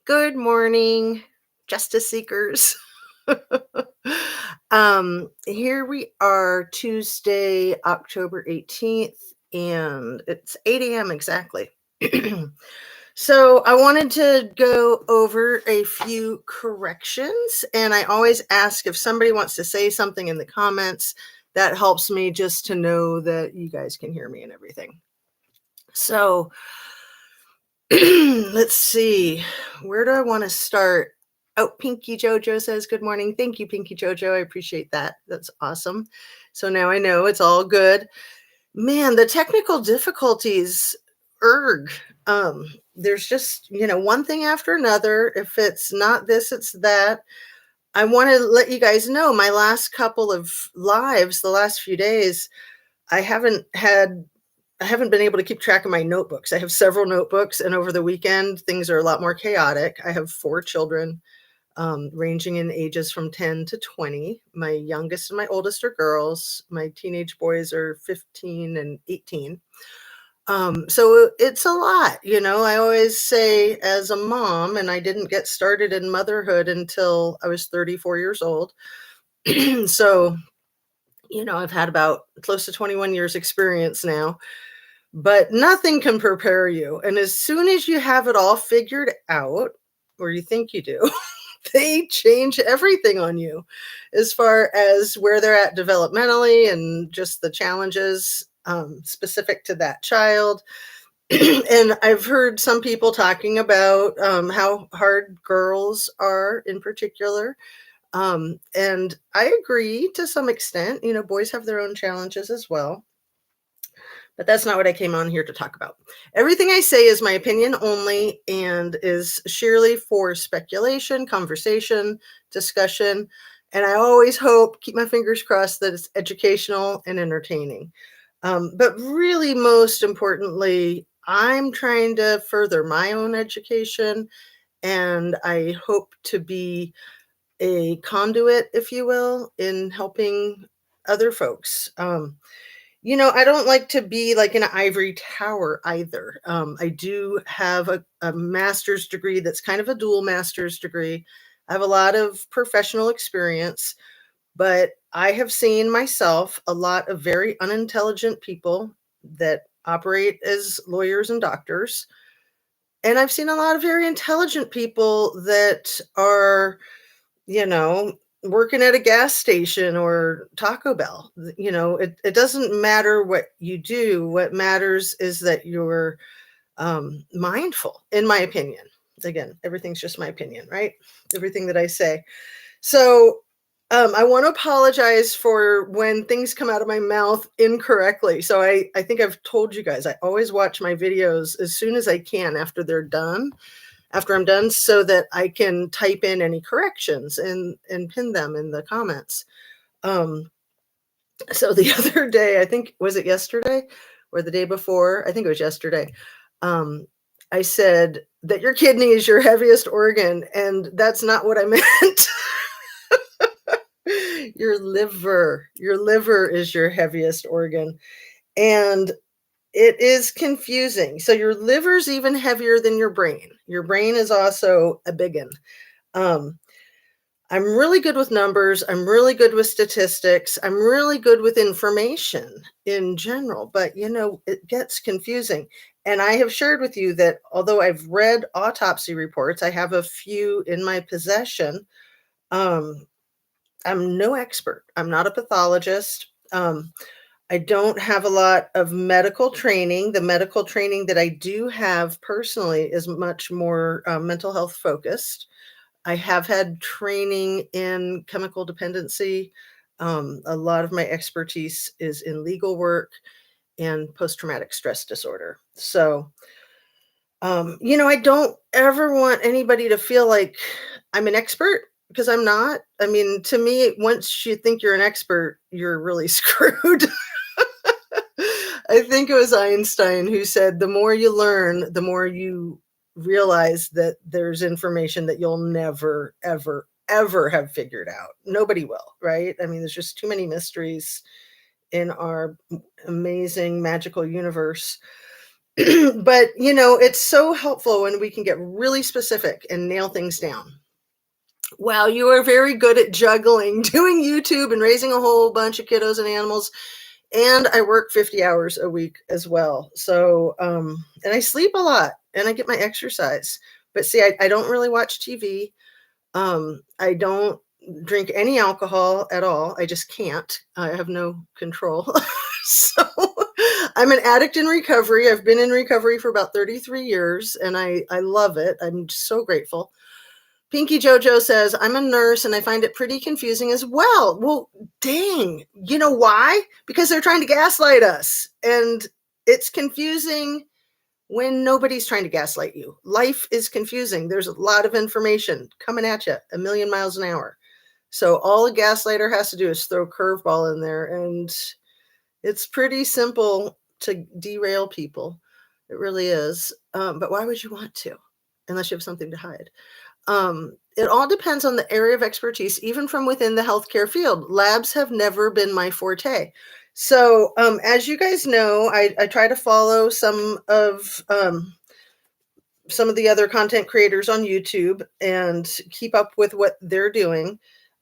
Good morning, justice seekers. Here we are, Tuesday, October 18th, and it's 8 a.m. exactly. So I wanted to go over a few corrections, and I always ask if somebody wants to say something in the comments. That helps me just to know that you guys can hear me and everything. So let's see. Where do I want to start? Oh, Pinky Jojo says, good morning. Thank you, Pinky Jojo. I appreciate that. That's awesome. So now I know it's all good. Man, the technical difficulties, erg. There's just, one thing after another. If it's not this, it's that. I want to let you guys know my last couple of lives, the last few days, I haven't been able to keep track of my notebooks. I have several notebooks, and over the weekend, things are a lot more chaotic. I have 4 children, ranging in ages from 10 to 20. My youngest and my oldest are girls. My teenage boys are 15 and 18. So it's a lot. I always say, as a mom, and I didn't get started in motherhood until I was 34 years old. So, I've had about close to 21 years experience now. But nothing can prepare you. And as soon as you have it all figured out, or you think you do, they change everything on you as far as where they're at developmentally and just the challenges specific to that child. And I've heard some people talking about how hard girls are in particular. And I agree to some extent. Boys have their own challenges as well. But that's not what I came on here to talk about. Everything I say is my opinion only and is sheerly for speculation, conversation, discussion. And I always hope, keep my fingers crossed, that it's educational and entertaining. But really, most importantly, I'm trying to further my own education, and I hope to be a conduit, if you will, in helping other folks. I don't like to be like in an ivory tower either. I do have a master's degree that's kind of a dual master's degree. I have a lot of professional experience, but I have seen myself a lot of very unintelligent people that operate as lawyers and doctors. And I've seen a lot of very intelligent people that are, working at a gas station or Taco Bell. It doesn't matter what you do. What matters is that you're mindful, in my opinion. Again, everything's just my opinion, right? Everything that I say. So I want to apologize for when things come out of my mouth incorrectly. So I think I've told you guys, I always watch my videos as soon as I can after I'm done, so that I can type in any corrections and pin them in the comments. So the other day, I think, was it yesterday or the day before? I think it was yesterday. I said that your kidney is your heaviest organ, and that's not what I meant. Your liver is your heaviest organ. And it is confusing. So your liver's even heavier than your brain. Your brain is also a big one. I'm really good with numbers. I'm really good with statistics. I'm really good with information in general, but it gets confusing. And I have shared with you that although I've read autopsy reports, I have a few in my possession. I'm no expert. I'm not a pathologist. I don't have a lot of medical training. The medical training that I do have personally is much more mental health focused. I have had training in chemical dependency. A lot of my expertise is in legal work and post-traumatic stress disorder. So, I don't ever want anybody to feel like I'm an expert, because I'm not. I mean, to me, once you think you're an expert, you're really screwed. I think it was Einstein who said, the more you learn, the more you realize that there's information that you'll never, ever, ever have figured out. Nobody will, right? I mean, there's just too many mysteries in our amazing, magical universe. But, it's so helpful when we can get really specific and nail things down. Wow, you are very good at juggling, doing YouTube and raising a whole bunch of kiddos and animals. And I work 50 hours a week as well. So, and I sleep a lot and I get my exercise. But see, I don't really watch TV. I don't drink any alcohol at all. I just can't. I have no control. So I'm an addict in recovery. I've been in recovery for about 33 years and I love it. I'm so grateful. Pinky Jojo says, I'm a nurse and I find it pretty confusing as well. Well, dang. You know why? Because they're trying to gaslight us. And it's confusing when nobody's trying to gaslight you. Life is confusing. There's a lot of information coming at you a million miles an hour. So all a gaslighter has to do is throw a curveball in there. And it's pretty simple to derail people. It really is. But why would you want to? Unless you have something to hide. It all depends on the area of expertise, even from within the healthcare field. Labs have never been my forte. So, as you guys know, I try to follow some of the other content creators on YouTube and keep up with what they're doing.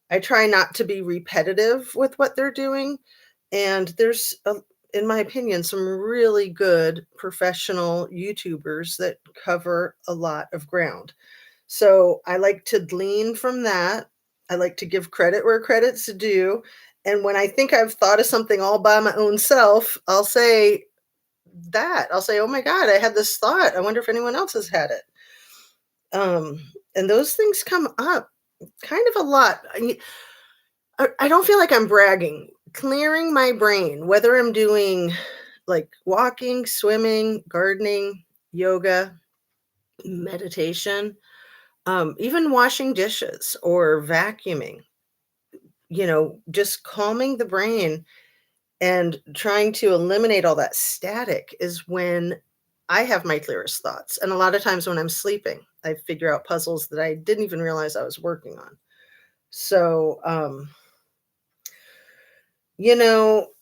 I try not to be repetitive with what they're doing. And there's, in my opinion, some really good professional YouTubers that cover a lot of ground. So I like to glean from that. I like to give credit where credit's due. And when I think I've thought of something all by my own self, I'll say, oh my God, I had this thought. I wonder if anyone else has had it. And those things come up kind of a lot. I don't feel like I'm bragging. Clearing my brain, whether I'm doing like walking, swimming, gardening, yoga, meditation, even washing dishes or vacuuming, just calming the brain and trying to eliminate all that static is when I have my clearest thoughts. And a lot of times when I'm sleeping, I figure out puzzles that I didn't even realize I was working on. So,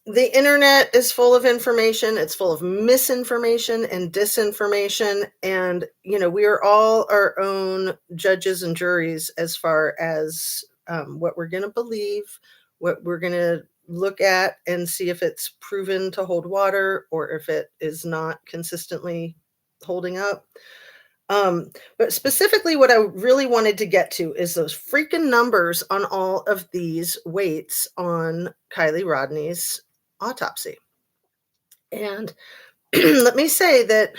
the internet is full of information. It's full of misinformation and disinformation. And, we are all our own judges and juries as far as what we're going to believe, what we're going to look at and see if it's proven to hold water or if it is not consistently holding up. But specifically, what I really wanted to get to is those freaking numbers on all of these weights on Kiely Rodni's autopsy. And let me say that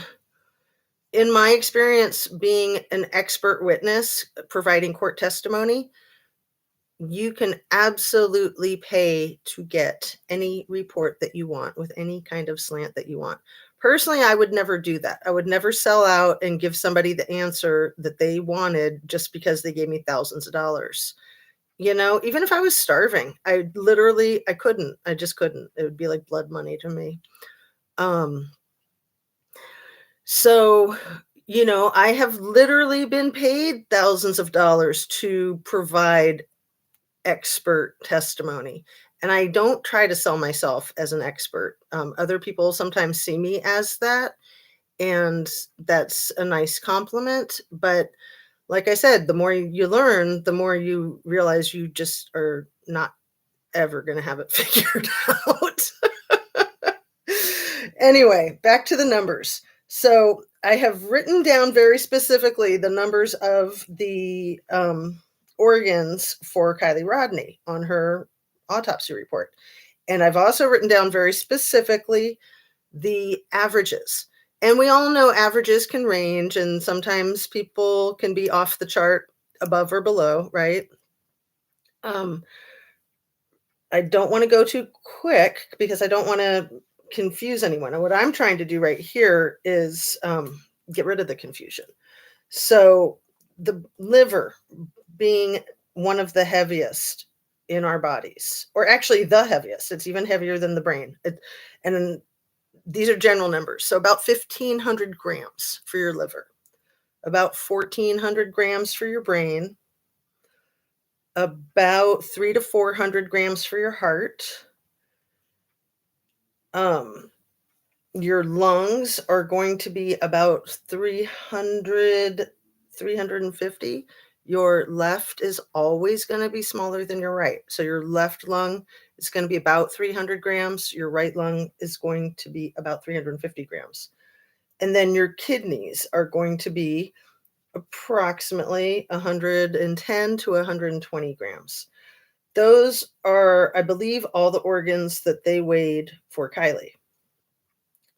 in my experience being an expert witness providing court testimony, you can absolutely pay to get any report that you want with any kind of slant that you want. Personally, I would never do that. I would never sell out and give somebody the answer that they wanted just because they gave me thousands of dollars. Even if I was starving, I couldn't. I just couldn't. It would be like blood money to me. So, I have literally been paid thousands of dollars to provide expert testimony. And I don't try to sell myself as an expert. Other people sometimes see me as that, and that's a nice compliment. But like I said, the more you learn, the more you realize you just are not ever going to have it figured out. Anyway, back to the numbers. So I have written down very specifically the numbers of the organs for Kiely Rodni on her autopsy report. And I've also written down very specifically the averages. And we all know averages can range, and sometimes people can be off the chart above or below, right? I don't want to go too quick because I don't want to confuse anyone. And what I'm trying to do right here is get rid of the confusion. So the liver being one of the heaviest in our bodies, or actually the heaviest, it's even heavier than the brain. And these are general numbers. So about 1,500 grams for your liver, about 1,400 grams for your brain, about 300 to 400 grams for your heart, Your lungs are going to be about 300, 350. Your left is always going to be smaller than your right. So your left lung is going to be about 300 grams. Your right lung is going to be about 350 grams. And then your kidneys are going to be approximately 110 to 120 grams. Those are, I believe, all the organs that they weighed for Kiely.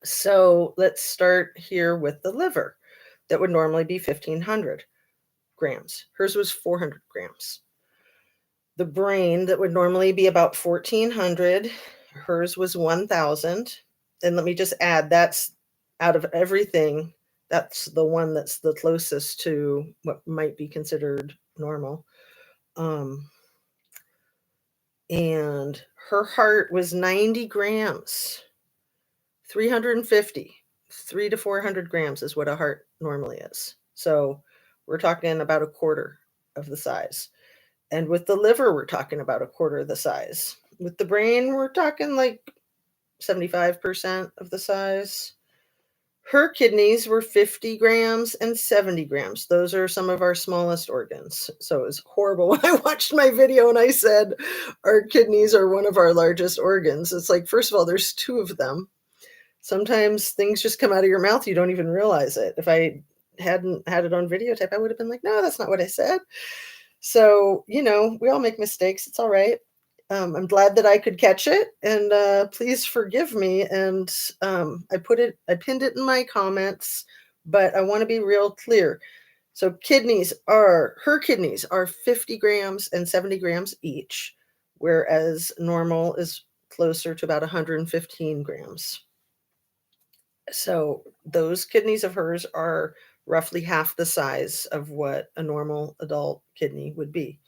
So let's start here with the liver. That would normally be 1,500 grams. Hers was 400 grams. The brain, that would normally be about 1,400. Hers was 1,000. And let me just add, that's out of everything, that's the one that's the closest to what might be considered normal. And her heart was 90 grams. 350, 3 to 400 grams is what a heart normally is. So we're talking about a quarter of the size. And with the liver, we're talking about a quarter of the size. With the brain, we're talking like 75% of the size. Her kidneys were 50 grams and 70 grams. Those are some of our smallest organs. So it was horrible when I watched my video and I said, our kidneys are one of our largest organs. It's like, first of all, there's two of them. Sometimes things just come out of your mouth, you don't even realize it. If I hadn't had it on videotape, I would have been like, no, that's not what I said. So, we all make mistakes. It's all right. I'm glad that I could catch it, and please forgive me. And I pinned it in my comments, but I want to be real clear. So her kidneys are 50 grams and 70 grams each, whereas normal is closer to about 115 grams. So those kidneys of hers are roughly half the size of what a normal adult kidney would be.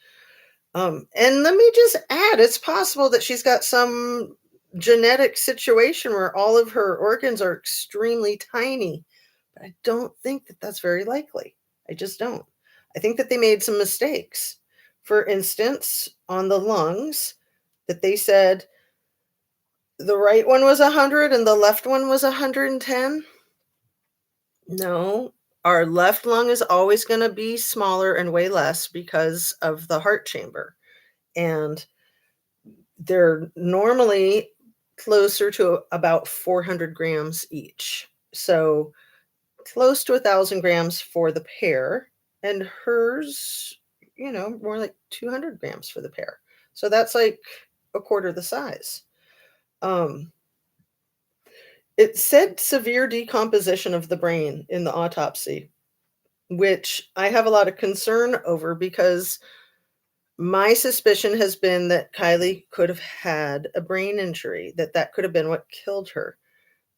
And let me just add, it's possible that she's got some genetic situation where all of her organs are extremely tiny, but I don't think that that's very likely. I just don't. I think that they made some mistakes. For instance, on the lungs, that they said the right one was 100 and the left one was 110. No, our left lung is always going to be smaller and weigh less because of the heart chamber. And they're normally closer to about 400 grams each. So close to 1,000 grams for the pair. And hers, more like 200 grams for the pair. So that's like a quarter the size. It said severe decomposition of the brain in the autopsy, which I have a lot of concern over because my suspicion has been that Kiely could have had a brain injury, that could have been what killed her,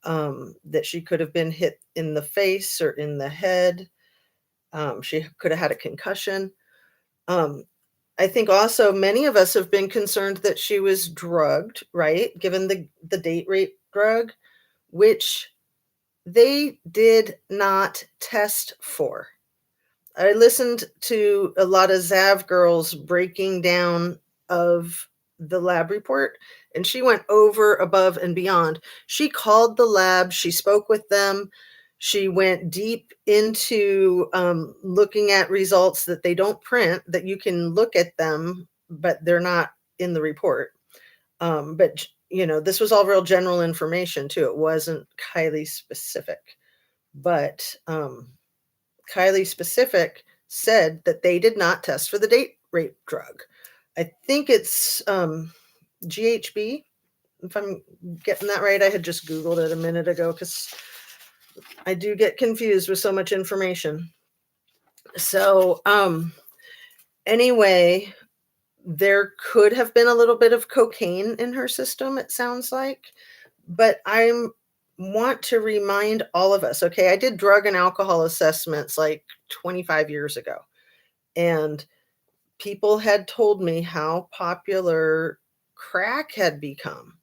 that she could have been hit in the face or in the head. She could have had a concussion. I think also many of us have been concerned that she was drugged, right? Given the date rape drug, which they did not test for. I listened to a lot of Zav girls breaking down of the lab report, and she went over, above, and beyond. She called the lab, she spoke with them, she went deep into looking at results that they don't print, that you can look at them, but they're not in the report. But this was all real general information too. It wasn't Kiely specific, but Kiely specific said that they did not test for the date rape drug. I think it's GHB, if I'm getting that right. I had just Googled it a minute ago because I do get confused with so much information. So anyway, there could have been a little bit of cocaine in her system, it sounds like. But I want to remind all of us, okay, I did drug and alcohol assessments like 25 years ago. And people had told me how popular crack had become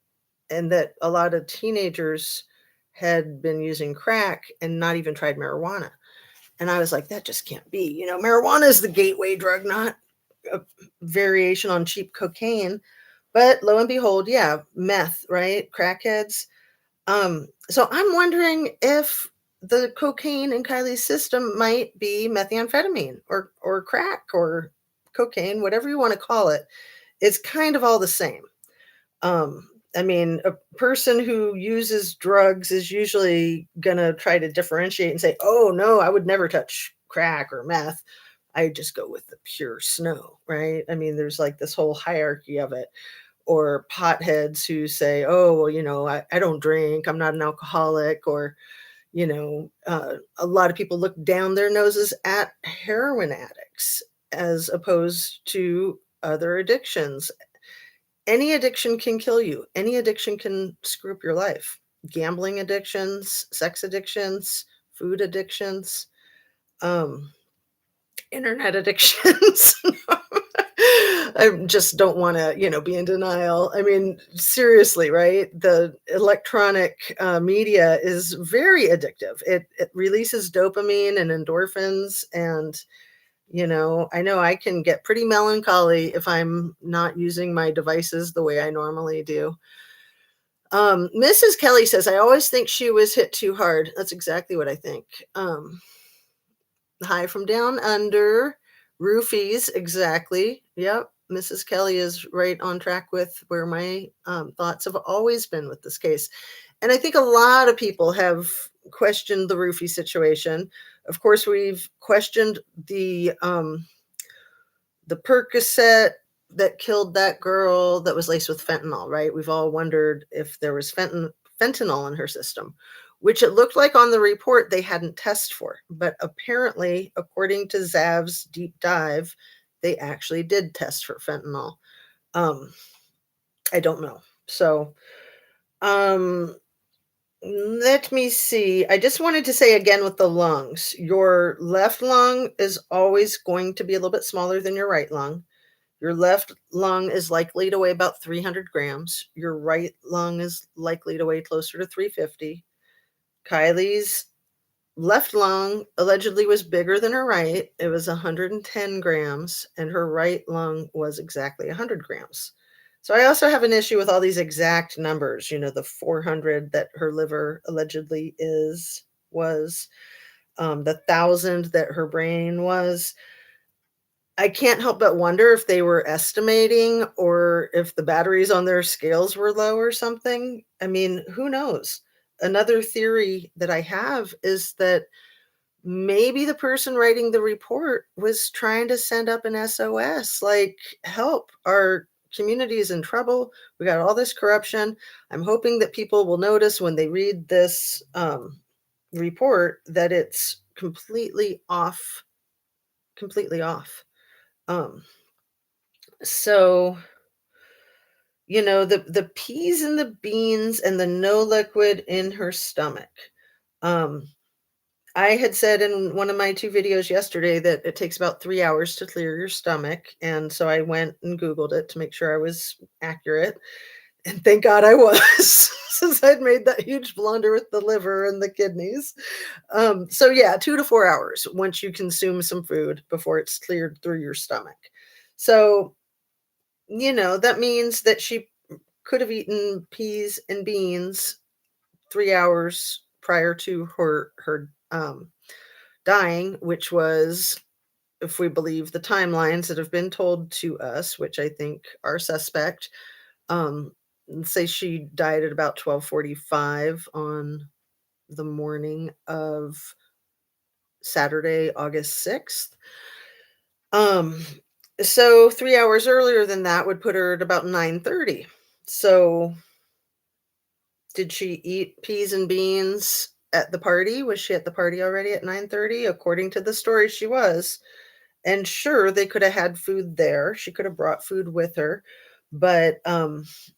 and that a lot of teenagers had been using crack and not even tried marijuana. And I was like, that just can't be. Marijuana is the gateway drug, not a variation on cheap cocaine. But lo and behold, yeah, meth, right? Crackheads. So I'm wondering if the cocaine in Kylie's system might be methamphetamine or crack or cocaine, whatever you want to call it. It's kind of all the same. I mean, a person who uses drugs is usually gonna try to differentiate and say, "Oh no, I would never touch crack or meth. I just go with the pure snow," right? I mean, there's like this whole hierarchy of it. Or potheads who say, "Oh, well, I don't drink. I'm not an alcoholic," or a lot of people look down their noses at heroin addicts as opposed to other addictions. Any addiction can kill you. Any addiction can screw up your life. Gambling addictions, sex addictions, food addictions, um, internet addictions. I just don't want to, be in denial. I mean, seriously, right? The electronic media is very addictive. It releases dopamine and endorphins, and I know I can get pretty melancholy if I'm not using my devices the way I normally do. Mrs. Kelly says, I always think she was hit too hard. That's exactly what I think. High from down under, roofies, exactly. Yep. Mrs. Kelly is right on track with where my thoughts have always been with this case. And I think a lot of people have questioned the roofie situation. Of course, we've questioned the Percocet that killed that girl that was laced with fentanyl, right? We've all wondered if there was fentanyl in her system, which it looked like on the report they hadn't tested for. But apparently, according to Zav's deep dive, they actually did test for fentanyl. Um, I don't know. So, um, let me see. I just wanted to say again with the lungs, your left lung is always going to be a little bit smaller than your right lung. Your left lung is likely to weigh about 300 grams. Your right lung is likely to weigh closer to 350. Kylie's left lung allegedly was bigger than her right. It was 110 grams, and her right lung was exactly 100 grams. So I also have an issue with all these exact numbers, the 400 that her liver allegedly was, the 1,000 that her brain was. I can't help but wonder if they were estimating or if the batteries on their scales were low or something. I mean, who knows? Another theory that I have is that maybe the person writing the report was trying to send up an SOS, like, help, our community is in trouble. We got all this corruption. I'm hoping that people will notice when they read this report that it's completely off, completely off. Um, So, the peas and the beans and the no liquid in her stomach. Um, I had said in one of my 2 videos yesterday that it takes about 3 hours to clear your stomach, and so I went and Googled it to make sure I was accurate, and thank God I was, since I'd made that huge blunder with the liver and the kidneys. So yeah, 2 to 4 hours once you consume some food before it's cleared through your stomach. So, that means that she could have eaten peas and beans 3 hours prior to her dying, which was, if we believe the timelines that have been told to us, which I think are suspect, um, say she died at about 12:45 on the morning of Saturday, August 6th. Um, so 3 hours earlier than that would put her at about 9:30. So did she eat peas and beans at the party? Was she at the party already at 9:30? According to the story, she was. And sure, they could have had food there. She could have brought food with her. But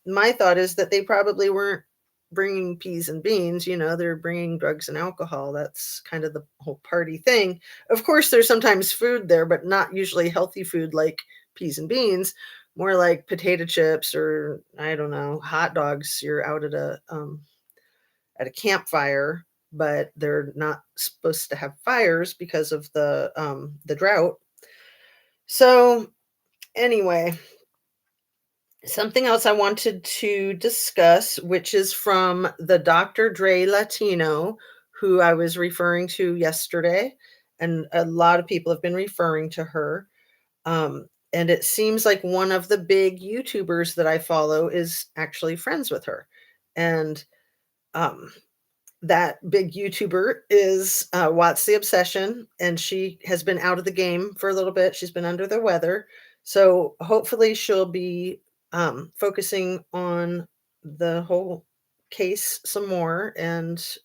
my thought is that they probably weren't bringing peas and beans. They're bringing drugs and alcohol. That's kind of the whole party thing. Of course, there's sometimes food there, but not usually healthy food like peas and beans. More like potato chips or, I don't know, hot dogs. You're out at a campfire, but they're not supposed to have fires because of the drought. So anyway, Something else I wanted to discuss, which is from the Dr. Dre Latino, who I was referring to yesterday, and a lot of people have been referring to her. And it seems like one of the big YouTubers that I follow is actually friends with her. And um, that big YouTuber is Watts the Obsession, and she has been out of the game for a little bit. She's been under the weather. So hopefully she'll be focusing on the whole case some more and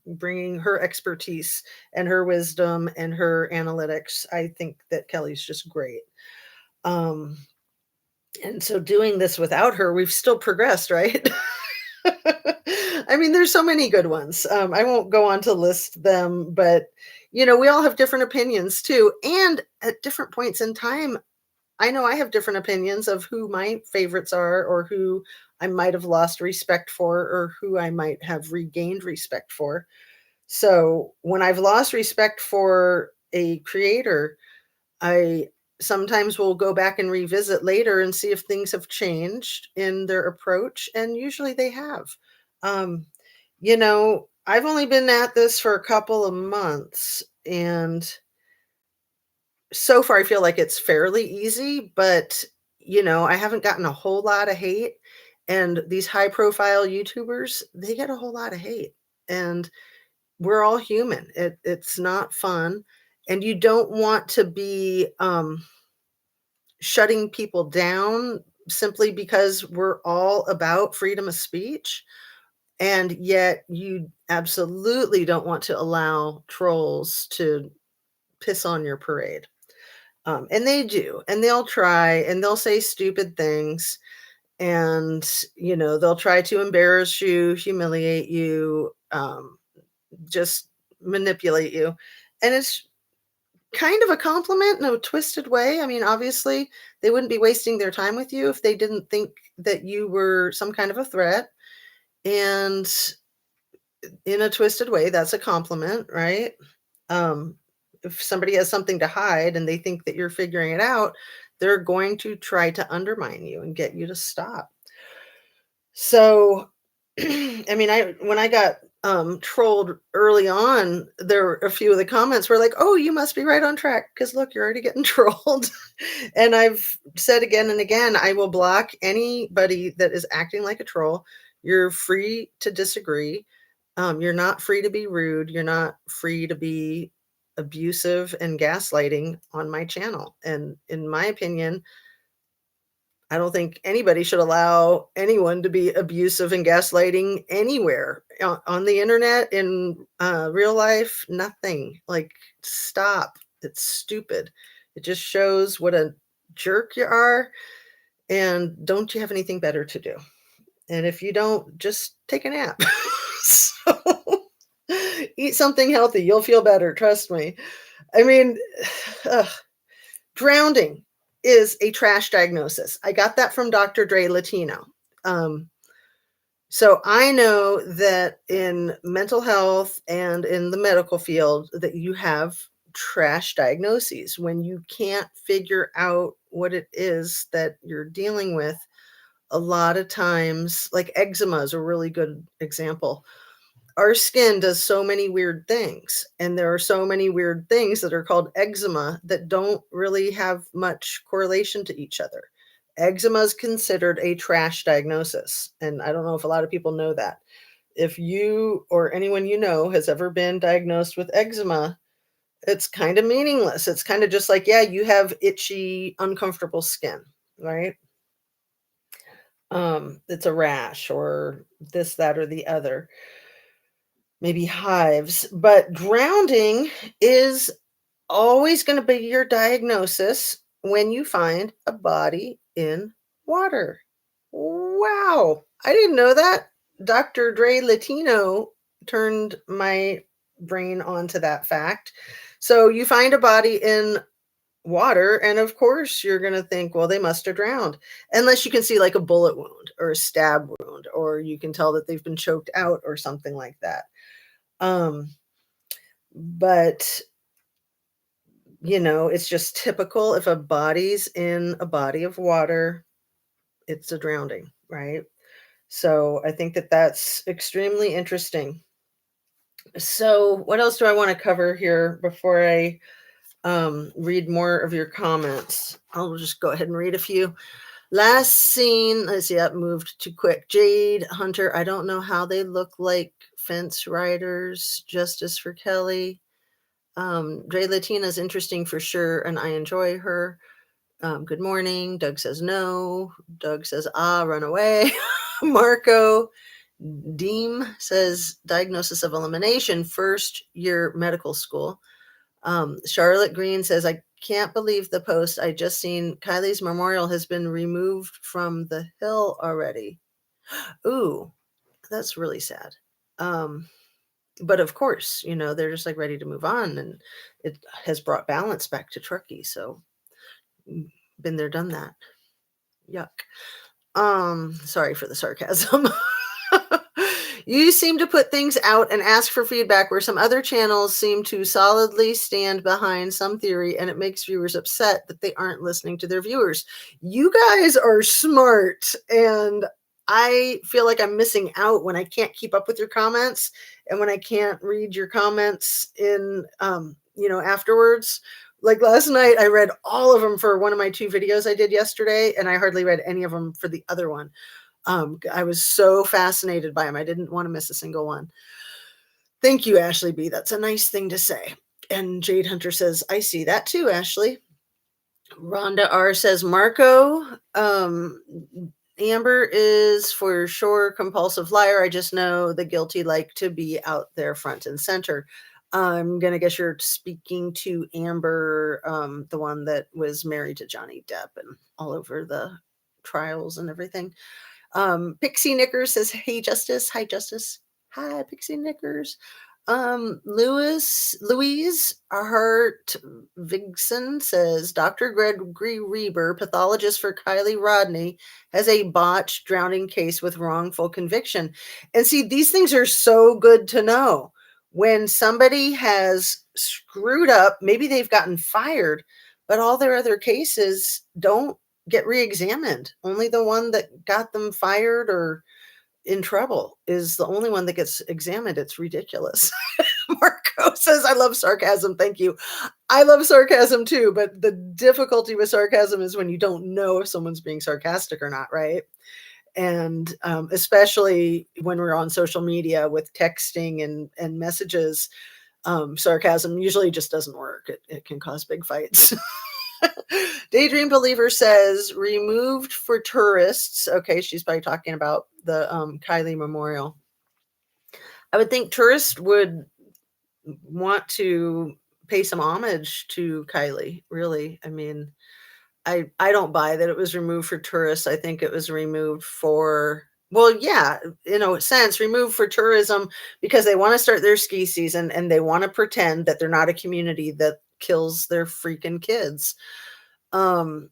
bringing her expertise and her wisdom and her analytics. I think that Kelly's just great. Um, and so doing this without her, we've still progressed, right? I mean, there's so many good ones. I won't go on to list them, but we all have different opinions too. And at different points in time, I know I have different opinions of who my favorites are or who I might have lost respect for or who I might have regained respect for. So when I've lost respect for a creator, I sometimes will go back and revisit later and see if things have changed in their approach, and usually they have. Um, I've only been at this for a couple of months, and so far I feel like it's fairly easy, but I haven't gotten a whole lot of hate. And these high profile YouTubers, they get a whole lot of hate. And we're all human. It's not fun. And you don't want to be shutting people down simply because we're all about freedom of speech. And yet, you absolutely don't want to allow trolls to piss on your parade. And they do, and they'll try, and they'll say stupid things, and they'll try to embarrass you, humiliate you, just manipulate you. And it's kind of a compliment in a twisted way. I mean, obviously, they wouldn't be wasting their time with you if they didn't think that you were some kind of a threat. And in a twisted way, that's a compliment, right? Um, if somebody has something to hide and they think that you're figuring it out, they're going to try to undermine you and get you to stop. So, I mean, when I got trolled early on, there were a few of the comments were like, "Oh, you must be right on track because look, you're already getting trolled." And I've said again and again, I will block anybody that is acting like a troll. You're free to disagree. You're not free to be rude. You're not free to be abusive and gaslighting on my channel. And in my opinion, I don't think anybody should allow anyone to be abusive and gaslighting anywhere on the internet, in real life, nothing. Like, stop. It's stupid. It just shows what a jerk you are. And don't you have anything better to do? And if you don't, just take a nap. So eat something healthy. You'll feel better. Trust me. I mean, ugh, drowning is a trash diagnosis. I got that from Dr. Dre Latino. Um, so I know that in mental health and in the medical field that you have trash diagnoses when you can't figure out what it is that you're dealing with. A lot of times, like eczema is a really good example. Our skin does so many weird things, and there are so many weird things that are called eczema that don't really have much correlation to each other. Eczema is considered a trash diagnosis, and I don't know if a lot of people know that. If you or anyone you know has ever been diagnosed with eczema, it's kind of meaningless. It's kind of just like, yeah, you have itchy, uncomfortable skin, right? It's a rash or this, that, or the other, maybe hives. But drowning is always going to be your diagnosis when you find a body in water. Wow. I didn't know that. Dr. Dre Latino turned my brain onto that fact. So you find a body in water, and of course you're going to think, well, they must have drowned, unless you can see like a bullet wound or a stab wound, or you can tell that they've been choked out or something like that. But it's just typical. If a body's in a body of water, it's a drowning, right? So I think that that's extremely interesting. So what else do I want to cover here before I read more of your comments? I'll just go ahead and read a few. Last seen, let's see, that moved too quick. Jade Hunter, I don't know how they look like fence riders. Justice for Kelly. Dre Latina's interesting for sure, and I enjoy her. Good morning. Doug says no. Doug says, run away. Marco Deem says diagnosis of elimination, first year medical school. Charlotte Green says, I can't believe the post. I just seen Kylie's memorial has been removed from the hill already. Ooh, that's really sad. But of course, they're just like ready to move on, and it has brought balance back to Truckee. So been there, done that. Yuck. Sorry for the sarcasm. You seem to put things out and ask for feedback where some other channels seem to solidly stand behind some theory, and it makes viewers upset that they aren't listening to their viewers. You guys are smart, and I feel like I'm missing out when I can't keep up with your comments and when I can't read your comments in afterwards. Like last night, I read all of them for one of my 2 videos I did yesterday, and I hardly read any of them for the other one. I was so fascinated by them. I didn't want to miss a single one. Thank you, Ashley B. That's a nice thing to say. And Jade Hunter says, I see that too, Ashley. Rhonda R says, Marco, Amber is for sure compulsive liar. I just know the guilty like to be out there front and center. I'm going to guess you're speaking to Amber, the one that was married to Johnny Depp and all over the trials and everything. Pixie Knickers says, hey, Justice. Hi, Justice. Hi, Pixie Knickers. Louise Hart Vigson says, Dr. Gregory Reber, pathologist for Kiely Rodni, has a botched drowning case with wrongful conviction. And see, these things are so good to know. When somebody has screwed up, maybe they've gotten fired, but all their other cases don't get re-examined. Only the one that got them fired or in trouble is the only one that gets examined. It's ridiculous. Marco says, I love sarcasm. Thank you. I love sarcasm too, but the difficulty with sarcasm is when you don't know if someone's being sarcastic or not, right? And especially when we're on social media with texting and messages, sarcasm usually just doesn't work. It can cause big fights. Daydream Believer says, removed for tourists. Okay, she's probably talking about the Kiely Memorial. I would think tourists would want to pay some homage to Kiely, really. I mean, I don't buy that it was removed for tourists. I think it was removed for, well, yeah, in a sense, removed for tourism because they want to start their ski season and they want to pretend that they're not a community that kills their freaking kids. And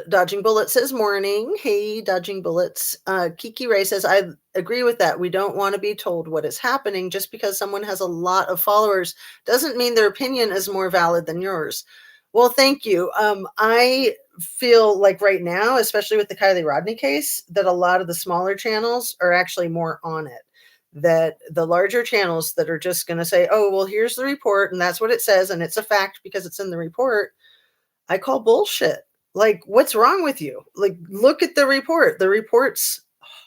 Dodging Bullets says morning. Hey, Dodging Bullets. Kiki Ray says, I agree with that. We don't want to be told what is happening. Just because someone has a lot of followers doesn't mean their opinion is more valid than yours. Well, thank you. I feel like right now, especially with the Kiely Rodni case, that a lot of the smaller channels are actually more on it. That the larger channels that are just going to say, oh, well, here's the report and that's what it says. And it's a fact because it's in the report. I call bullshit. Like, what's wrong with you? Like, look at the report. The report's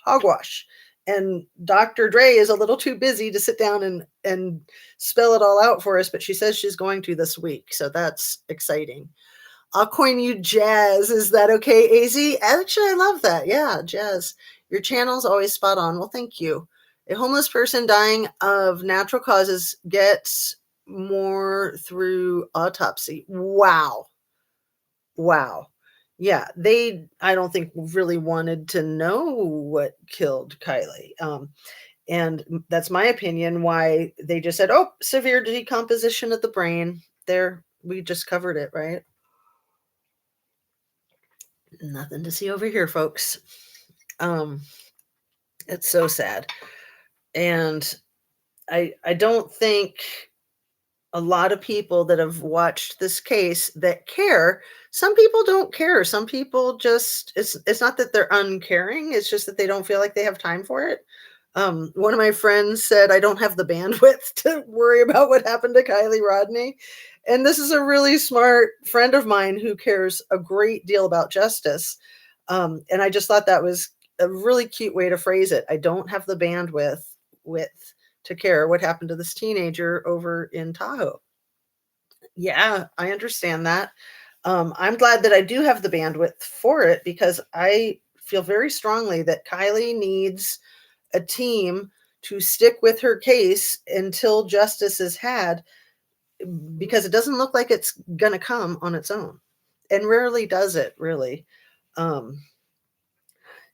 hogwash. And Dr. Dre is a little too busy to sit down and spell it all out for us, but she says she's going to this week. So that's exciting. I'll coin you Jazz. Is that okay, AZ? Actually, I love that. Yeah, Jazz. Your channel's always spot on. Well, thank you. A homeless person dying of natural causes gets more through autopsy. Wow. Wow. Yeah, I don't think really wanted to know what killed Kiely. And that's my opinion why they just said, oh, severe decomposition of the brain. There, we just covered it, right? Nothing to see over here, folks. It's so sad. And I don't think a lot of people that have watched this case that care. Some people don't care. Some people just it's not that they're uncaring, it's just that they don't feel like they have time for it. One of my friends said, "I don't have the bandwidth to worry about what happened to Kiely Rodni." And this is a really smart friend of mine who cares a great deal about justice. And I just thought that was a really cute way to phrase it. I don't have the bandwidth with to care what happened to this teenager over in Tahoe. Yeah, I understand that. I'm glad that I do have the bandwidth for it because I feel very strongly that Kylie needs a team to stick with her case until justice is had, because it doesn't look like it's going to come on its own. And rarely does it, really. Um,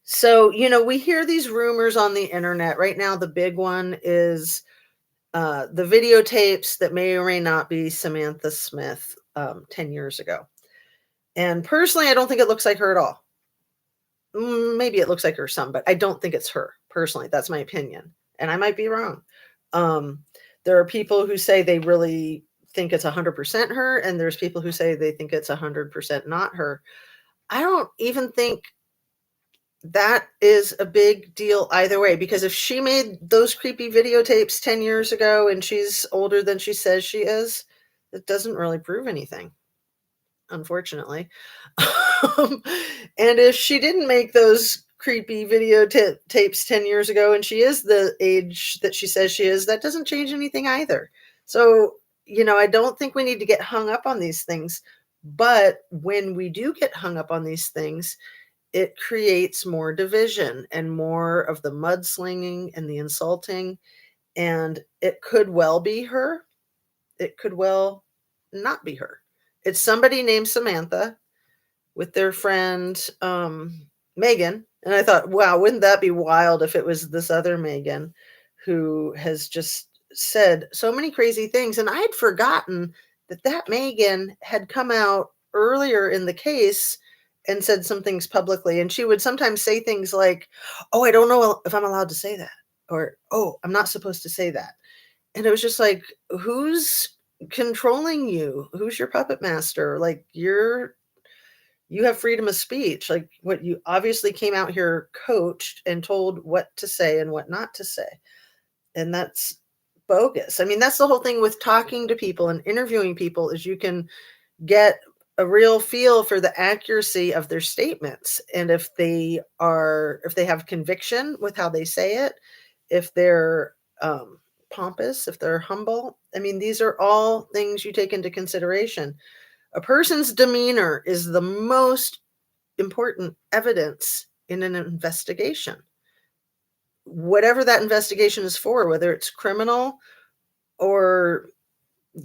so, we hear these rumors on the internet. Right now, the big one is the videotapes that may or may not be Samantha Smith 10 years ago. And personally, I don't think it looks like her at all. Maybe it looks like her some, but I don't think it's her personally. That's my opinion. And I might be wrong. Um, there are people who say they really think it's 100% her, and there's people who say they think it's 100% not her. I don't even think that is a big deal either way, because if she made those creepy videotapes 10 years ago and she's older than she says she is, it doesn't really prove anything, unfortunately. And if she didn't make those creepy videotapes 10 years ago and she is the age that she says she is, that doesn't change anything either. So, I don't think we need to get hung up on these things. But when we do get hung up on these things, it creates more division and more of the mudslinging and the insulting. And it could well be her. It could well not be her. It's somebody named Samantha with their friend Megan. And I thought, wow, wouldn't that be wild if it was this other Megan who has just said so many crazy things. And I'd forgotten that Megan had come out earlier in the case and said some things publicly. And she would sometimes say things like, "Oh, I don't know if I'm allowed to say that," or, "Oh, I'm not supposed to say that." And it was just like, who's controlling you? Who's your puppet master? Like, you have freedom of speech. Like, what, you obviously came out here coached and told what to say and what not to say. And that's bogus. I mean, that's the whole thing with talking to people and interviewing people, is you can get a real feel for the accuracy of their statements. And if they have conviction with how they say it, if they're pompous, if they're humble. I mean, these are all things you take into consideration. A person's demeanor is the most important evidence in an investigation. Whatever that investigation is for, whether it's criminal or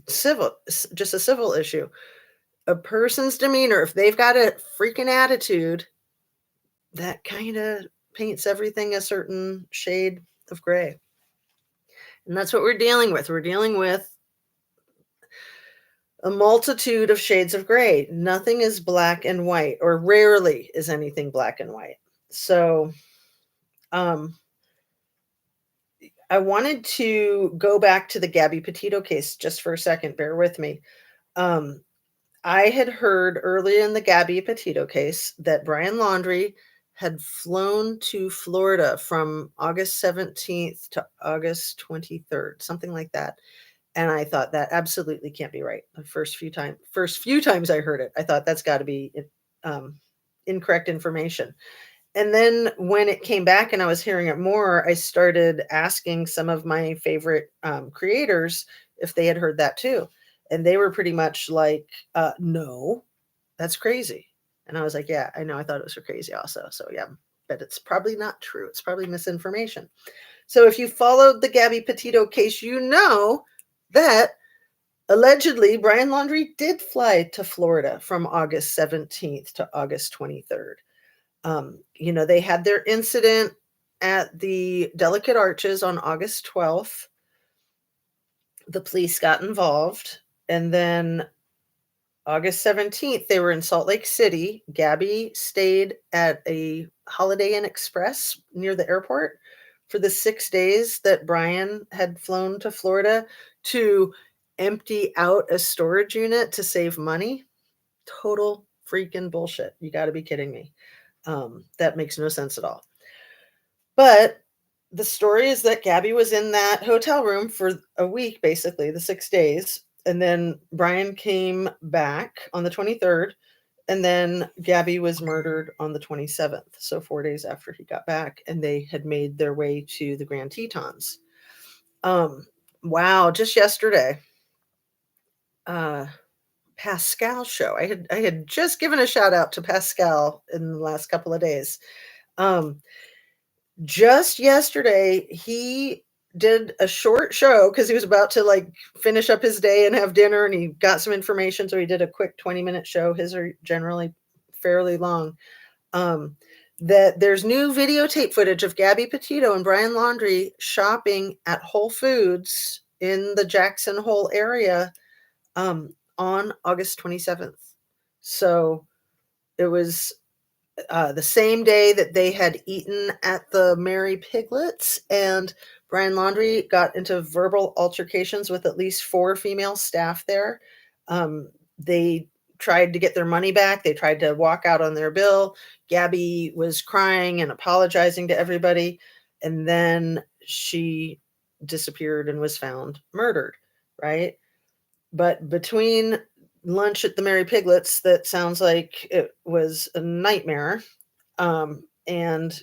civil, just a civil issue. A person's demeanor, if they've got a freaking attitude, that kind of paints everything a certain shade of gray. And that's what we're dealing with. We're dealing with a multitude of shades of gray. Nothing is black and white, or rarely is anything black and white. So, I wanted to go back to the Gabby Petito case just for a second. Bear with me. I had heard earlier in the Gabby Petito case that Brian Laundrie had flown to Florida from August 17th to August 23rd, something like that. And I thought that absolutely can't be right. The first few times I heard it, I thought that's got to be incorrect information. And then when it came back and I was hearing it more, I started asking some of my favorite creators if they had heard that too. And they were pretty much like, no, that's crazy. And I was like, yeah, I know. I thought it was for crazy also. So yeah, but it's probably not true. It's probably misinformation. So if you followed the Gabby Petito case, you know that allegedly Brian Laundrie did fly to Florida from August 17th to August 23rd. They had their incident at the Delicate Arches on August 12th. The police got involved. And then August 17th, they were in Salt Lake City. Gabby stayed at a Holiday Inn Express near the airport for the 6 days that Brian had flown to Florida to empty out a storage unit to save money. Total freaking bullshit. You got to be kidding me. That makes no sense at all. But the story is that Gabby was in that hotel room for a week, basically, the 6 days. And then Brian came back on the 23rd. And then Gabby was murdered on the 27th. So 4 days after he got back. And they had made their way to the Grand Tetons. Wow, just yesterday. Pascal Show. I had just given a shout out to Pascal in the last couple of days. Just yesterday, he did a short show because he was about to like finish up his day and have dinner, and he got some information. So he did a quick 20-minute show. His are generally fairly long. That there's new videotape footage of Gabby Petito and Brian Laundrie shopping at Whole Foods in the Jackson Hole area on August 27th. So it was the same day that they had eaten at the Mary Piglets, and Brian Laundrie got into verbal altercations with at least 4 female staff there. They tried to get their money back. They tried to walk out on their bill. Gabby was crying and apologizing to everybody. And then she disappeared and was found murdered, right? But between lunch at the Mary Piglets, that sounds like it was a nightmare, and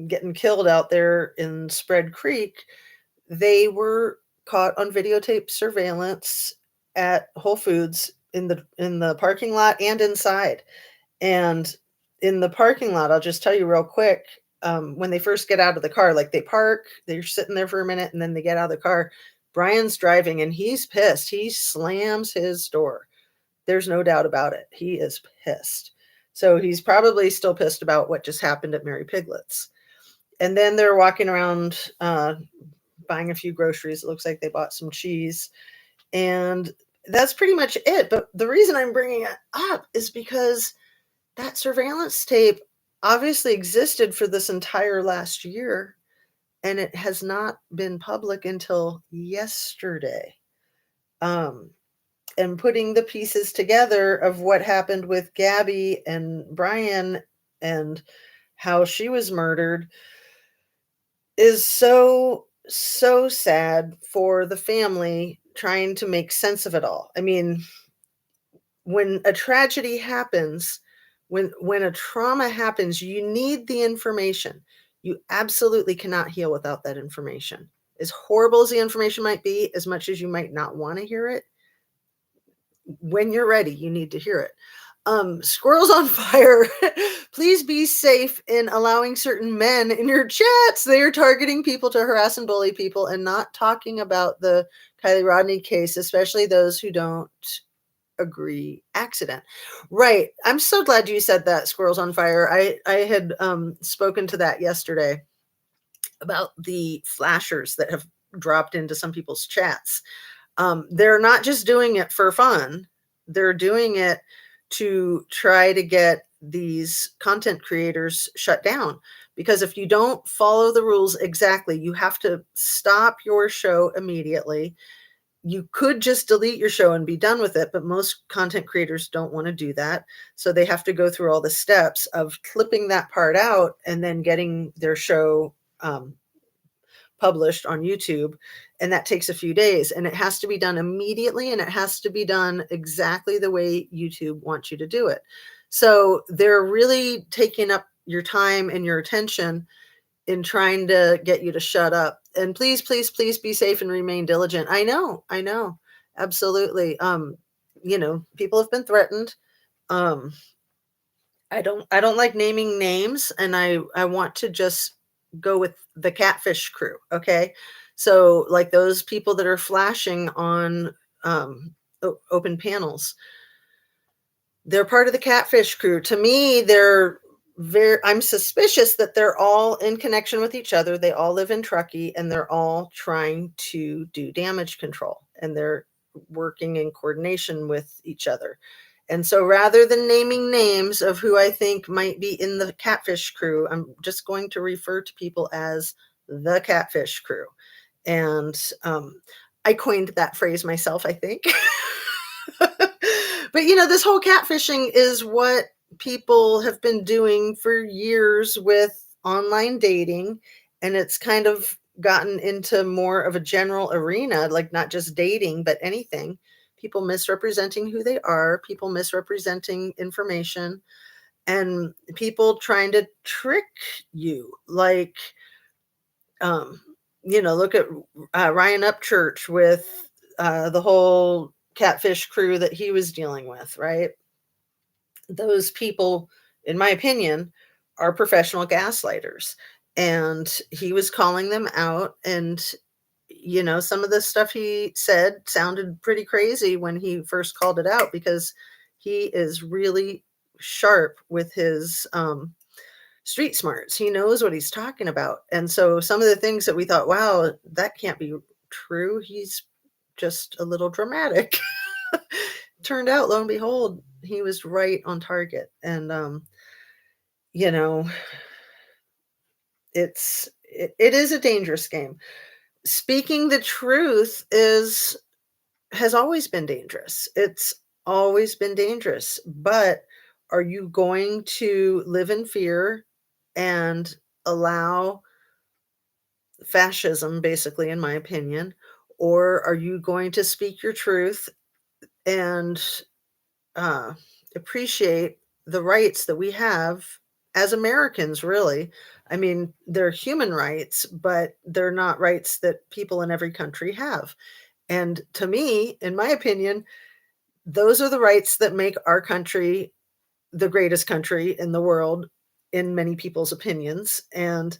getting killed out there in Spread Creek, they were caught on videotape surveillance at Whole Foods in the parking lot and inside. And in the parking lot, I'll just tell you real quick, when they first get out of the car, like they park, they're sitting there for a minute, and then they get out of the car. Brian's driving and he's pissed. He slams his door. There's no doubt about it. He is pissed. So he's probably still pissed about what just happened at Mary Piglet's. And then they're walking around buying a few groceries. It looks like they bought some cheese. And that's pretty much it. But the reason I'm bringing it up is because that surveillance tape obviously existed for this entire last year, and it has not been public until yesterday. And putting the pieces together of what happened with Gabby and Brian and how she was murdered is so sad for the family trying to make sense of it all. I mean, when a tragedy happens, when a trauma happens, you need the information. You absolutely cannot heal without that information. As horrible as the information might be, as much as you might not want to hear it, when you're ready, you need to hear it. Squirrels on Fire, please be safe in allowing certain men in your chats. They are targeting people to harass and bully people and not talking about the Kiely Rodni case, especially those who don't agree accident. Right. I'm so glad you said that, Squirrels on Fire. I had spoken to that yesterday about the flashers that have dropped into some people's chats. They're not just doing it for fun. They're doing it to try to get these content creators shut down. Because if you don't follow the rules exactly, you have to stop your show immediately. You could just delete your show and be done with it, but most content creators don't want to do that. So they have to go through all the steps of clipping that part out and then getting their show published on YouTube. And that takes a few days, and it has to be done immediately, and it has to be done exactly the way YouTube wants you to do it. So they're really taking up your time and your attention in trying to get you to shut up. And please, please, please be safe and remain diligent. I know, absolutely. People have been threatened. I don't like naming names, and I want to just go with the catfish crew. Okay. So like those people that are flashing on open panels, they're part of the catfish crew. To me, I'm suspicious that they're all in connection with each other. They all live in Truckee, and they're all trying to do damage control, and they're working in coordination with each other. And so rather than naming names of who I think might be in the catfish crew, I'm just going to refer to people as the catfish crew. And I coined that phrase myself, I think. But, this whole catfishing is what people have been doing for years with online dating, and it's kind of gotten into more of a general arena, like not just dating, but anything. People misrepresenting who they are, people misrepresenting information, and people trying to trick you. Like, um, look at Ryan Upchurch with the whole catfish crew that he was dealing with, right? Those people, in my opinion, are professional gaslighters. And he was calling them out. And, some of the stuff he said sounded pretty crazy when he first called it out, because he is really sharp with his street smarts. He knows what he's talking about. And so some of the things that we thought, wow, that can't be true, he's just a little dramatic. Turned out, lo and behold, he was right on target. And you know, it is a dangerous game. Speaking the truth has always been dangerous. It's always been dangerous. But are you going to live in fear and allow fascism, basically, in my opinion? Or are you going to speak your truth and uh, appreciate the rights that we have as Americans, really? I mean, they're human rights, but they're not rights that people in every country have. And to me, in my opinion, those are the rights that make our country the greatest country in the world, in many people's opinions. And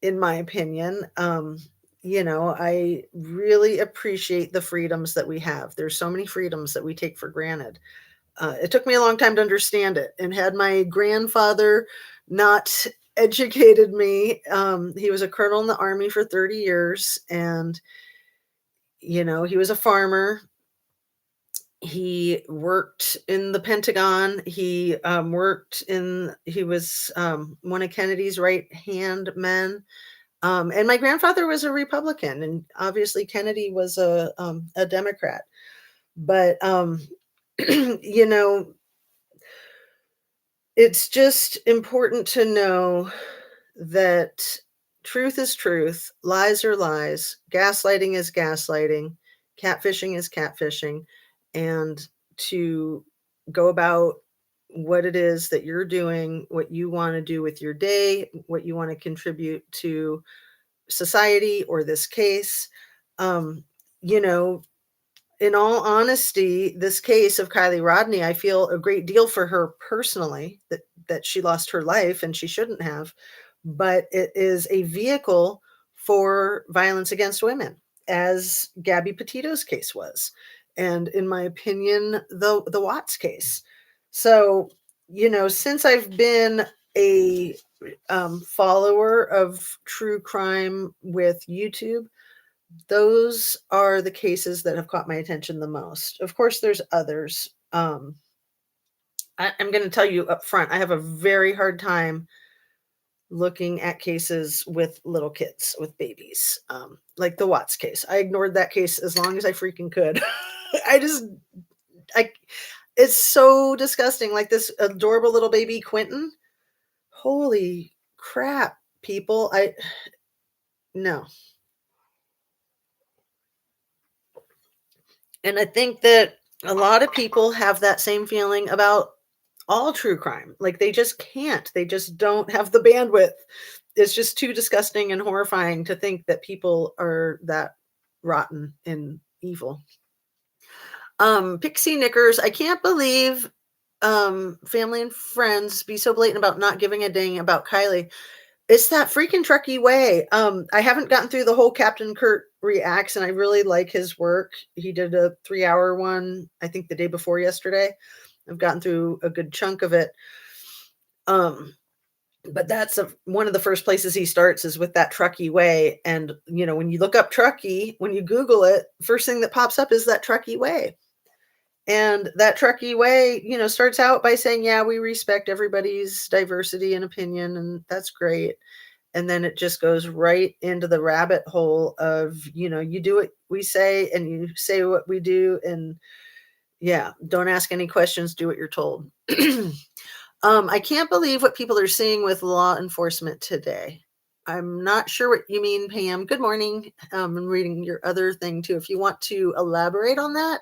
in my opinion, I really appreciate the freedoms that we have. There's so many freedoms that we take for granted. It took me a long time to understand it. And had my grandfather not educated me, he was a colonel in the Army for 30 years. And, he was a farmer. He worked in the Pentagon. He he was one of Kennedy's right hand men. And my grandfather was a Republican, and obviously Kennedy was a Democrat. But, you know, it's just important to know that truth is truth, lies are lies, gaslighting is gaslighting, catfishing is catfishing, and to go about what it is that you're doing, what you want to do with your day, what you want to contribute to society or this case. Um, you know, in all honesty, this case of Kiely Rodni, I feel a great deal for her personally, that she lost her life and she shouldn't have, but it is a vehicle for violence against women, as Gabby Petito's case was, and in my opinion, the Watts case. So, since I've been a follower of true crime with YouTube, those are the cases that have caught my attention the most. Of course, there's others. I'm going to tell you up front, I have a very hard time looking at cases with little kids, with babies, like the Watts case. I ignored that case as long as I freaking could. I just, I, it's so disgusting. Like this adorable little baby Quentin. Holy crap, people! No. And I think that a lot of people have that same feeling about all true crime. Like they just can't. They just don't have the bandwidth. It's just too disgusting and horrifying to think that people are that rotten and evil. Pixie Knickers, I can't believe family and friends be so blatant about not giving a dang about Kiely. It's that freaking Truckee way. I haven't gotten through the whole Captain Kurt Reacts, and I really like his work. He did a 3-hour one, I think the day before yesterday. I've gotten through a good chunk of it. But that's one of the first places he starts is with that Truckee way. And, when you look up Truckee, when you Google it, first thing that pops up is that Truckee way. And that Truckee way, starts out by saying, yeah, we respect everybody's diversity and opinion, and that's great. and then it just goes right into the rabbit hole of, you do what we say and you say what we do, and yeah, don't ask any questions, do what you're told. I can't believe what people are seeing with law enforcement today. I'm not sure what you mean, Pam. Good morning. I'm reading your other thing too. If you want to elaborate on that.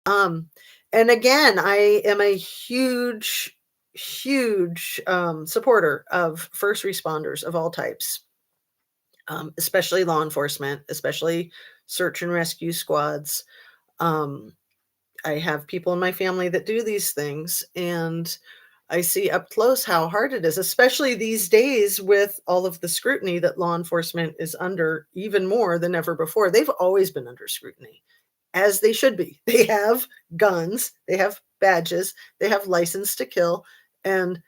Um, and again, I am a huge, huge supporter of first responders of all types, especially law enforcement, especially search and rescue squads. Um, I have people in my family that do these things, and I see up close how hard it is, especially these days with all of the scrutiny that law enforcement is under, even more than ever before. They've always been under scrutiny, as they should be. They have guns, they have badges, they have license to kill, and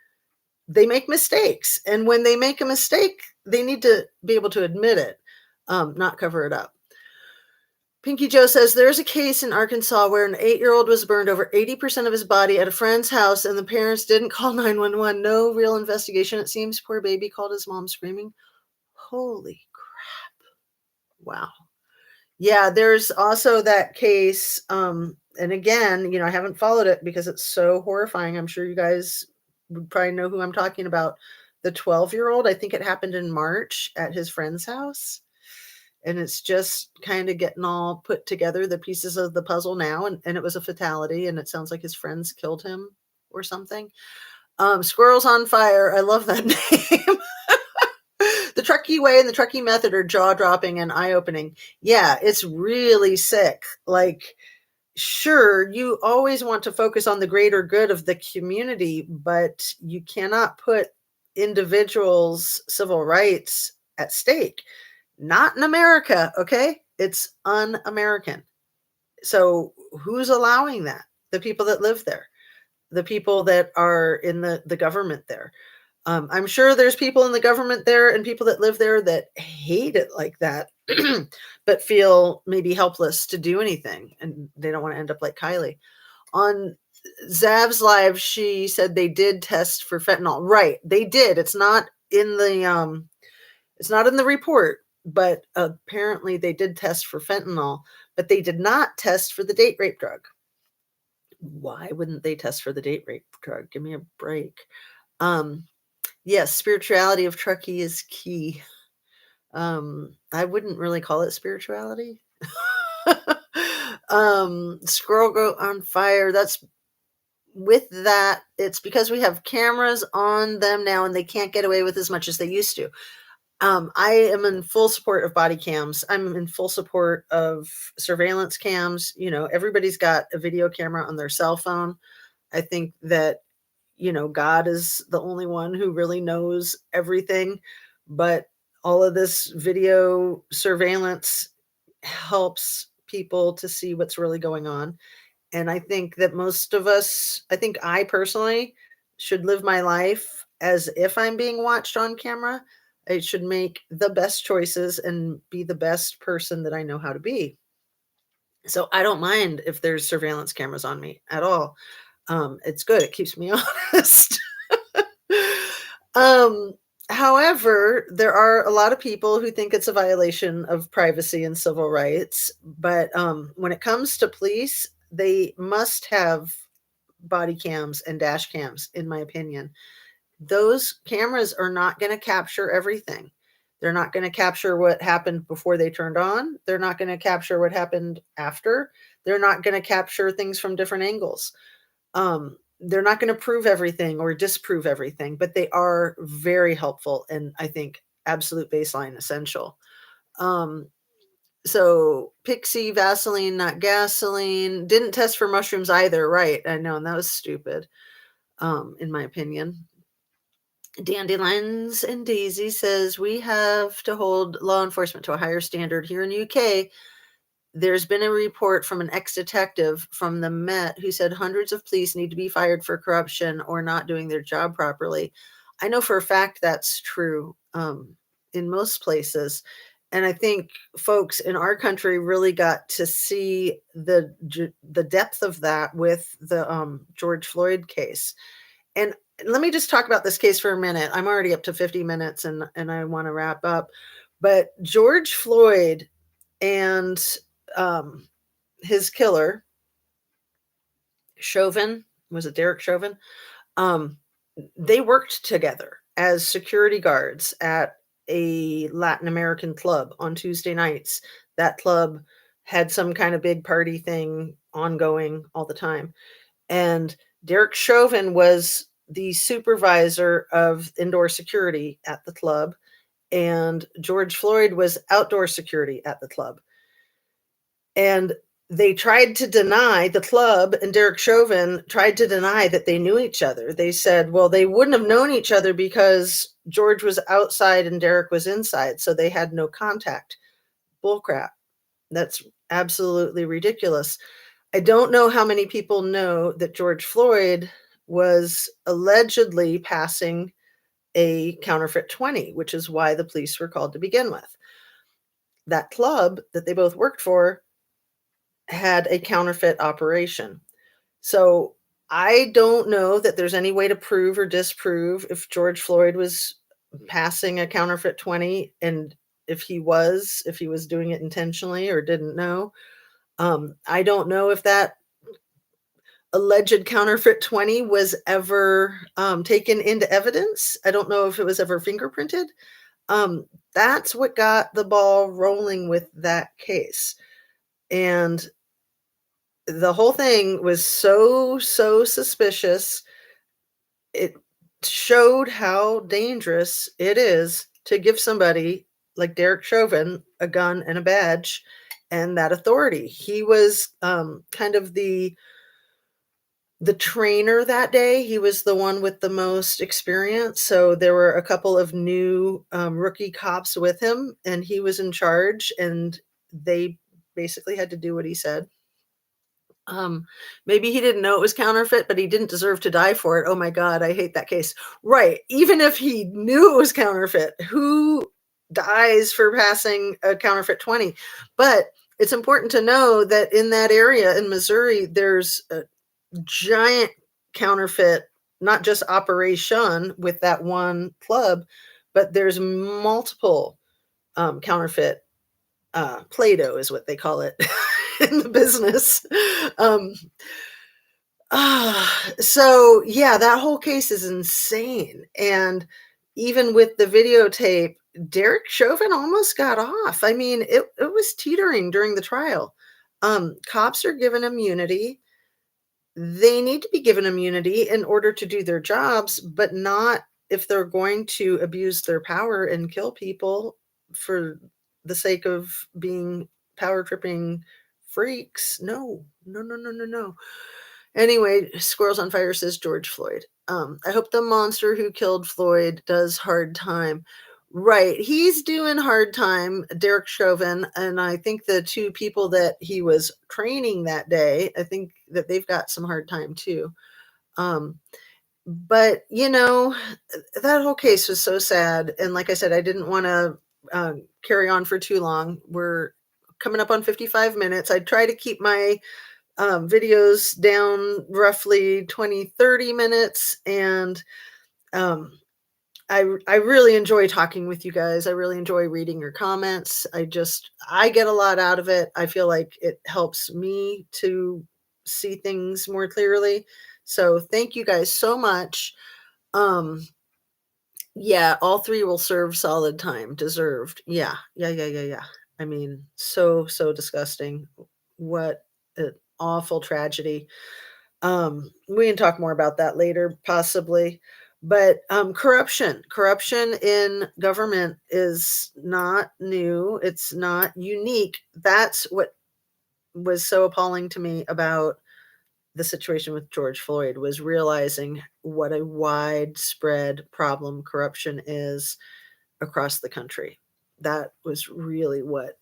they make mistakes. And when they make a mistake, they need to be able to admit it, not cover it up. Pinky Joe says there's a case in Arkansas where an 8-year-old was burned over 80% of his body at a friend's house, and the parents didn't call 911. No real investigation. It seems poor baby called his mom screaming. Holy crap. Wow. Yeah, there's also that case. And again, I haven't followed it because it's so horrifying. I'm sure you guys would probably know who I'm talking about. The 12-year-old, I think it happened in March at his friend's house. And it's just kind of getting all put together, the pieces of the puzzle now. And it was a fatality, and it sounds like his friends killed him or something. Squirrels on Fire. I love that name. The Truckee way and the Truckee method are jaw-dropping and eye-opening. Yeah, it's really sick. Like, sure, you always want to focus on the greater good of the community, but you cannot put individuals' civil rights at stake. Not in America, okay? It's un-American. So who's allowing that? The people that live there, the people that are in the government there. I'm sure there's people in the government there and people that live there that hate it like that, but feel maybe helpless to do anything, and they don't want to end up like Kiely. On Zav's live, she said they did test for fentanyl. Right, they did. It's not in the report, but apparently they did test for fentanyl, but they did not test for the date rape drug. Why wouldn't they test for the date rape drug? Give me a break. Yes, spirituality of Truckee is key. I wouldn't really call it spirituality. Squirrel go on fire. That's with that. It's because we have cameras on them now, and they can't get away with as much as they used to. I am in full support of body cams. I'm in full support of surveillance cams. Everybody's got a video camera on their cell phone. I think that, God is the only one who really knows everything, but all of this video surveillance helps people to see what's really going on. And I think that I personally should live my life as if I'm being watched on camera. I should make the best choices and be the best person that I know how to be. So I don't mind if there's surveillance cameras on me at all. It's good. It keeps me honest. However, there are a lot of people who think it's a violation of privacy and civil rights. But when it comes to police, they must have body cams and dash cams, in my opinion. Those cameras are not going to capture everything. They're not going to capture what happened before they turned on. They're not going to capture what happened after. They're not going to capture things from different angles. They're not going to prove everything or disprove everything, but they are very helpful, and I think absolute baseline essential. So Pixie, Vaseline, not gasoline. Didn't test for mushrooms either, right? I know, and that was stupid, in my opinion. Dandelions and Daisy says we have to hold law enforcement to a higher standard here in the UK. There's been a report from an ex-detective from the Met who said hundreds of police need to be fired for corruption or not doing their job properly. I know for a fact that's true in most places. And I think folks in our country really got to see the depth of that with the George Floyd case. And let me just talk about this case for a minute. I'm already up to 50 minutes and I want to wrap up. But George Floyd and um, his killer, Chauvin, was it Derek Chauvin? Um, they worked together as security guards at a Latin American club on Tuesday nights. That club had some kind of big party thing ongoing all the time. And Derek Chauvin was the supervisor of indoor security at the club, and George Floyd was outdoor security at the club. And they tried to deny, the club and Derek Chauvin tried to deny that they knew each other. They said, well, they wouldn't have known each other because George was outside and Derek was inside, so they had no contact. Bullcrap. That's absolutely ridiculous. I don't know how many people know that George Floyd was allegedly passing a counterfeit 20, which is why the police were called to begin with. That club that they both worked for had a counterfeit operation. So I don't know that there's any way to prove or disprove if George Floyd was passing a counterfeit 20, and if he was doing it intentionally or didn't know. I don't know if that alleged counterfeit 20 was ever taken into evidence. I don't know if it was ever fingerprinted. That's what got the ball rolling with that case. And the whole thing was so suspicious. It showed how dangerous it is to give somebody like Derek Chauvin a gun and a badge and that authority. He was kind of the trainer that day. He was the one with the most experience. So there were a couple of new rookie cops with him, and he was in charge, and they basically had to do what he said. Maybe he didn't know it was counterfeit, but he didn't deserve to die for it. Oh my God, I hate that case. Right. Even if he knew it was counterfeit, who dies for passing a counterfeit 20? But it's important to know that in that area in Missouri, there's a giant counterfeit, not just operation with that one club, but there's multiple counterfeit. Play-Doh is what they call it in the business. So yeah, that whole case is insane. And even with the videotape, Derek Chauvin almost got off. I mean, it was teetering during the trial. Cops are given immunity. They need to be given immunity in order to do their jobs, but not if they're going to abuse their power and kill people for the sake of being power tripping freaks. No, no, no, no, no, no. Anyway, Squirrels on Fire says George Floyd. I hope the monster who killed Floyd does hard time. Right. He's doing hard time, Derek Chauvin. And I think the two people that he was training that day, I think that they've got some hard time too. But, that whole case was so sad. And like I said, I didn't want to carry on for too long. We're coming up on 55 minutes. I try to keep my videos down roughly 20-30 minutes. And I really enjoy talking with you guys. I really enjoy reading your comments. I get a lot out of it. I feel like it helps me to see things more clearly. So thank you guys so much. Yeah, all three will serve solid time. Deserved. Yeah. I mean, so disgusting. What an awful tragedy. We can talk more about that later, possibly. But corruption in government is not new. It's not unique. That's what was so appalling to me about the situation with George Floyd, was realizing what a widespread problem corruption is across the country. That was really what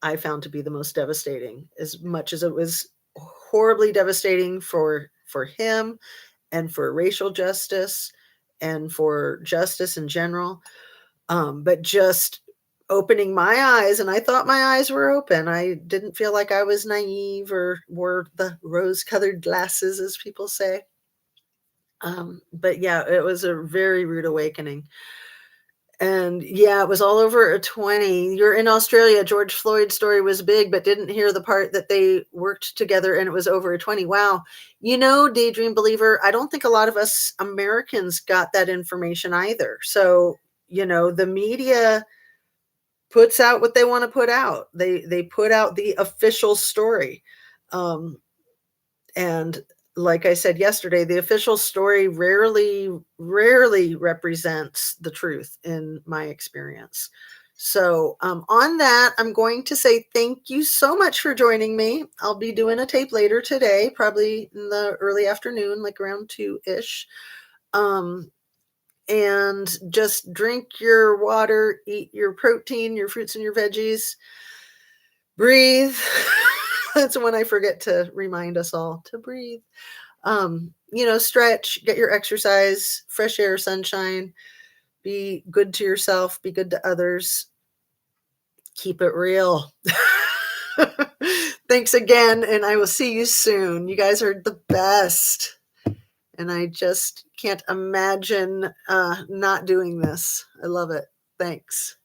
I found to be the most devastating, as much as it was horribly devastating for him and for racial justice and for justice in general. But just opening my eyes, and I thought my eyes were open. I didn't feel like I was naive or wore the rose-colored glasses, as people say. But yeah, it was a very rude awakening. And yeah, it was all over a 20. You're in Australia. George Floyd's story was big, but didn't hear the part that they worked together and it was over a 20. Wow. Daydream believer, I don't think a lot of us Americans got that information either. So, the media puts out what they want to put out. They put out the official story. Um, and like I said yesterday, the official story rarely represents the truth in my experience. So, on that, I'm going to say thank you so much for joining me. I'll be doing a tape later today, probably in the early afternoon, like around 2-ish. And just drink your water, eat your protein, your fruits and your veggies, breathe. That's when I forget to remind us all to breathe. Stretch, get your exercise, fresh air, sunshine, be good to yourself, be good to others, keep it real. Thanks again, and I will see you soon. You guys are the best. And I just can't imagine not doing this. I love it. Thanks.